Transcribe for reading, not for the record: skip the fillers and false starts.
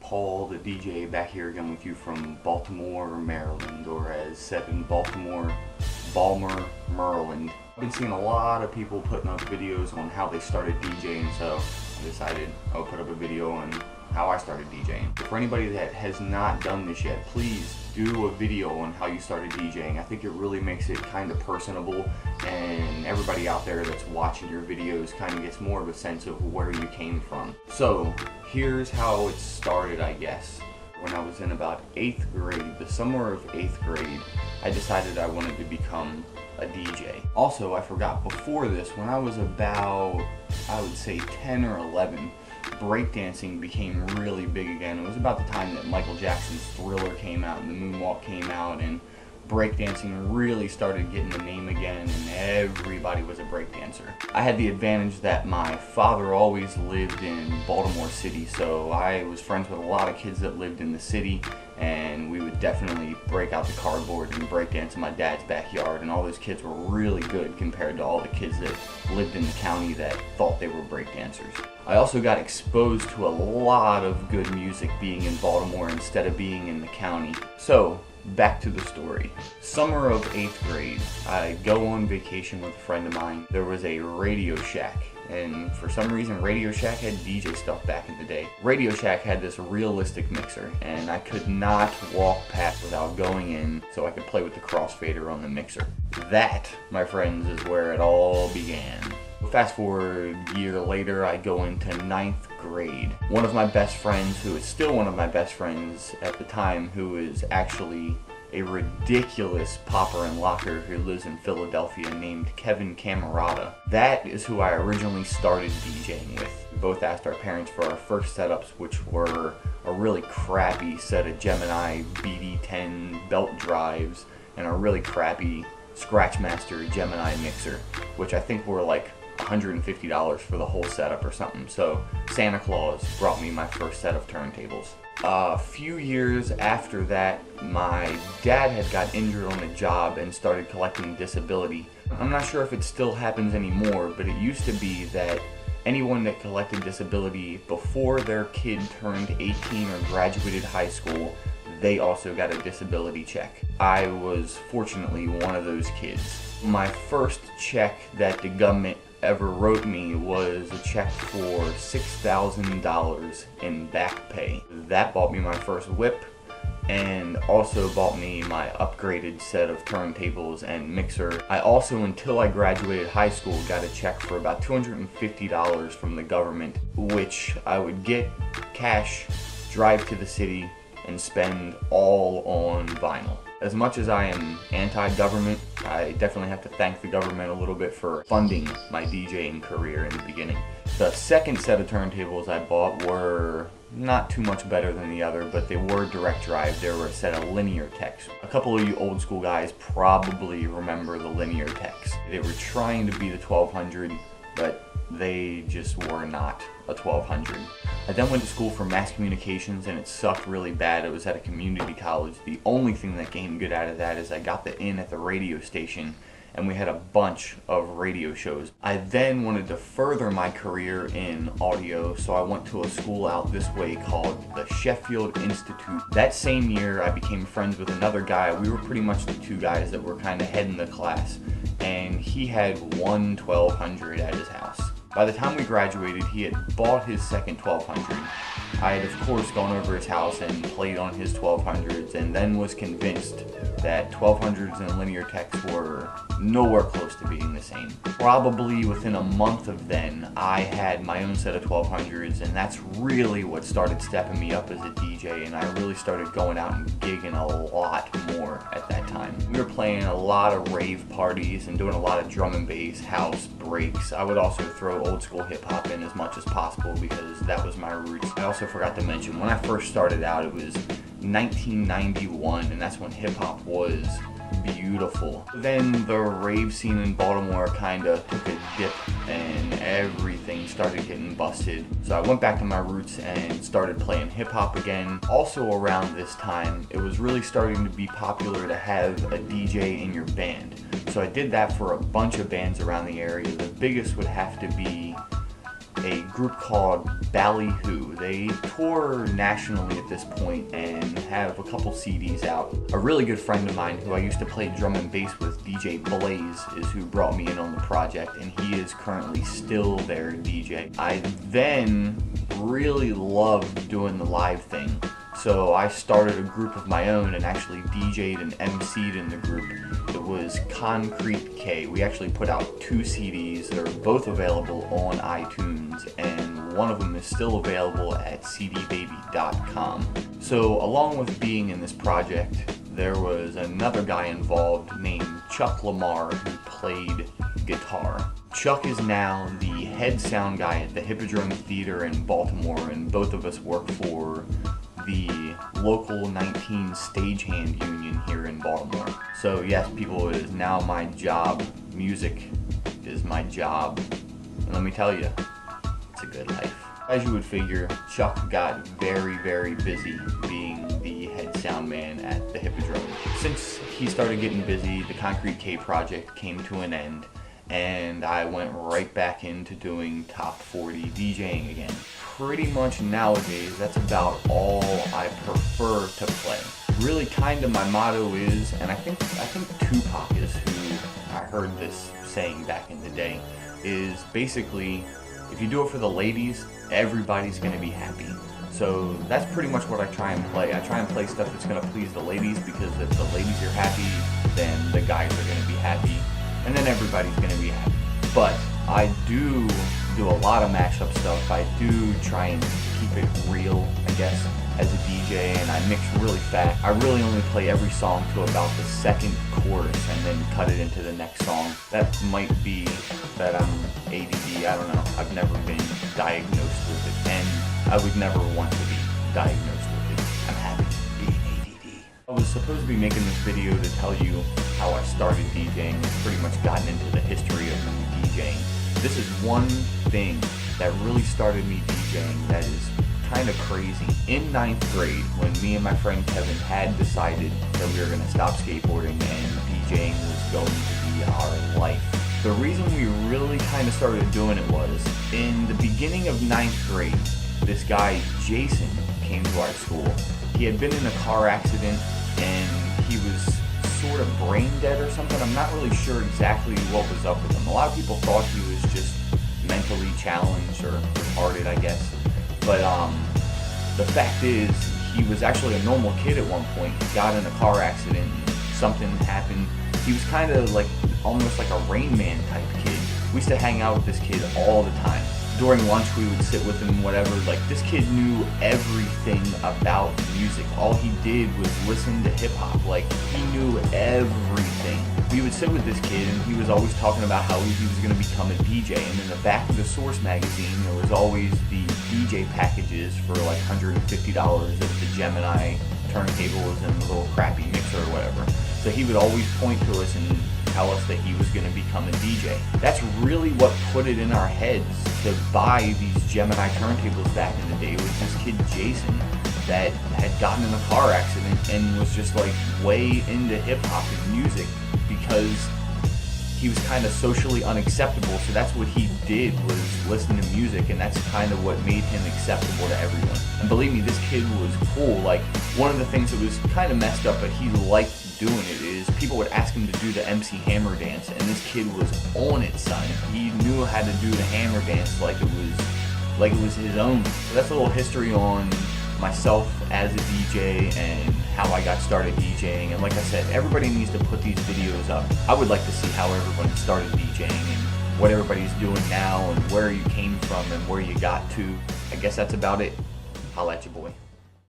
Paul, the DJ, back here again with you from Baltimore, Maryland, or as said in Baltimore, Balmer, Maryland. I've been seeing a lot of people putting up videos on how they started DJing, so I decided I would put up a video on how I started DJing. For anybody that has not done this yet, please do a video on how you started DJing. I think it really makes it kind of personable, and everybody out there that's watching your videos kind of gets more of a sense of where you came from. So here's how it started, I guess. When I was in about 8th grade, the summer of 8th grade, I decided I wanted to become a DJ. Also, I forgot, before this, when I was about, I would say 10 or 11, breakdancing became really big again. It was about the time that Michael Jackson's Thriller came out and the Moonwalk came out, and breakdancing really started getting the name again, and everybody was a breakdancer. I had the advantage that my father always lived in Baltimore City, so I was friends with a lot of kids that lived in the city, and we would definitely break out the cardboard and breakdance in my dad's backyard, and all those kids were really good compared to all the kids that lived in the county that thought they were breakdancers. I also got exposed to a lot of good music being in Baltimore instead of being in the county. So, back to the story. Summer of 8th grade, I go on vacation with a friend of mine. There was a Radio Shack, and for some reason Radio Shack had DJ stuff back in the day. Radio Shack had this realistic mixer, and I could not walk past without going in so I could play with the crossfader on the mixer. That, my friends, is where it all began. Fast forward a year later, I go into 9th grade. One of my best friends, who is still one of my best friends at the time, who is actually a ridiculous popper and locker who lives in Philadelphia, named Kevin Camerata. That is who I originally started DJing with. We both asked our parents for our first setups, which were a really crappy set of Gemini BD10 belt drives and a really crappy Scratchmaster Gemini mixer, which I think were like $150 for the whole setup or something. So Santa Claus brought me my first set of turntables. A few years after that, my dad had got injured on a job and started collecting disability. I'm not sure if it still happens anymore, but it used to be that anyone that collected disability before their kid turned 18 or graduated high school, they also got a disability check. I was fortunately one of those kids. My first check that the government ever wrote me was a check for $6,000 in back pay. That bought me my first whip and also bought me my upgraded set of turntables and mixer. I also, until I graduated high school, got a check for about $250 from the government, which I would get cash, drive to the city, and spend all on vinyl. As much as I am anti-government, I definitely have to thank the government a little bit for funding my DJing career in the beginning. The second set of turntables I bought were not too much better than the other, but they were direct drive. They were a set of Linear Techs. A couple of you old school guys probably remember the Linear Techs. They were trying to be the 1200, but they just were not a 1200. I then went to school for mass communications, and it sucked really bad. It was at a community college. The only thing that came good out of that is I got the in at the radio station, and we had a bunch of radio shows. I then wanted to further my career in audio, so I went to a school out this way called the Sheffield Institute. That same year, I became friends with another guy. We were pretty much the two guys that were kind of heading the class, and he had one 1200 at his house. By the time we graduated, he had bought his second 1200. I had, of course, gone over his house and played on his 1200s, and then was convinced that 1200s and Linear Techs were nowhere close to being the same. Probably within a month of then, I had my own set of 1200s, and that's really what started stepping me up as a DJ, and I really started going out and gigging a lot more at that time. We were playing a lot of rave parties and doing a lot of drum and bass, house, breaks. I would also throw old school hip hop in as much as possible because that was my roots. I also forgot to mention, when I first started out, it was 1991, and that's when hip hop was beautiful. Then the rave scene in Baltimore kind of took a dip and everything started getting busted. So I went back to my roots and started playing hip hop again. Also around this time, it was really starting to be popular to have a DJ in your band. So I did that for a bunch of bands around the area. The biggest would have to be a group called Ballyhoo. They tour nationally at this point and have a couple CDs out. A really good friend of mine who I used to play drum and bass with, DJ Blaze, is who brought me in on the project, and he is currently still their DJ. I then really loved doing the live thing, so I started a group of my own and actually DJ'd and MC'd in the group. It was Concrete K. We actually put out 2 CDs. They're both available on iTunes, and one of them is still available at cdbaby.com. So along with being in this project, there was another guy involved named Chuck Lamar who played guitar. Chuck is now the head sound guy at the Hippodrome Theater in Baltimore, and both of us work for the local 19 stagehand union here in Baltimore. So yes, people, it is now my job. Music is my job. And let me tell you, it's a good life. As you would figure, Chuck got very busy being the head sound man at the Hippodrome. Since he started getting busy, the Concrete K project came to an end, and I went right back into doing top 40 DJing again. Pretty much nowadays, that's about all I prefer to play. Really kind of my motto is, and I think Tupac is who I heard this saying back in the day, is basically, if you do it for the ladies, everybody's gonna be happy. So that's pretty much what I try and play. I try and play stuff that's gonna please the ladies, because if the ladies are happy, then the guys are gonna be happy, and then everybody's gonna be happy. But I do a lot of mashup stuff. I do try and keep it real, I guess, as a DJ, and I mix really fast. I really only play every song to about the second chorus and then cut it into the next song. That might be that I'm ADD, I don't know. I've never been diagnosed with it, and I would never want to be diagnosed with it. I'm happy being ADD. I was supposed to be making this video to tell you how I started DJing. I've pretty much gotten into the history of DJing. This is one thing that really started me DJing that is kind of crazy. In 9th grade, when me and my friend Kevin had decided that we were going to stop skateboarding and DJing was going to be our life, the reason we really kind of started doing it was, in the beginning of 9th grade, this guy Jason came to our school. He had been in a car accident and he was sort of brain dead or something. I'm not really sure exactly what was up with him. A lot of people thought he was just mentally challenged or retarded, I guess. But the fact is, he was actually a normal kid at one point. He got in a car accident, something happened. He was kind of like, almost like a Rain Man type kid. We used to hang out with this kid all the time. During lunch, we would sit with him, whatever. Like, this kid knew everything about music. All he did was listen to hip hop. Like, he knew everything. We would sit with this kid, and he was always talking about how he was going to become a DJ. And in the back of the Source magazine, there was always the DJ packages for like $150 of the Gemini turntables and the little crappy mixer or whatever. So he would always point to us and tell us that he was going to become a DJ. That's really what put it in our heads to buy these Gemini turntables back in the day. It was this kid Jason that had gotten in a car accident and was just like way into hip hop and music because he was kind of socially unacceptable. So that's what he did, was listen to music, and that's kind of what made him acceptable to everyone. And believe me, this kid was cool. Like, one of the things that was kind of messed up, but he liked doing it, is people would ask him to do the MC Hammer dance, and this kid was on it, son. He knew how to do the hammer dance like it was his own. So that's a little history on myself as a DJ and how I got started DJing. And like I said, everybody needs to put these videos up. I would like to see how everyone started DJing and what everybody's doing now and where you came from and where you got to. I guess that's about it. Holla at your boy.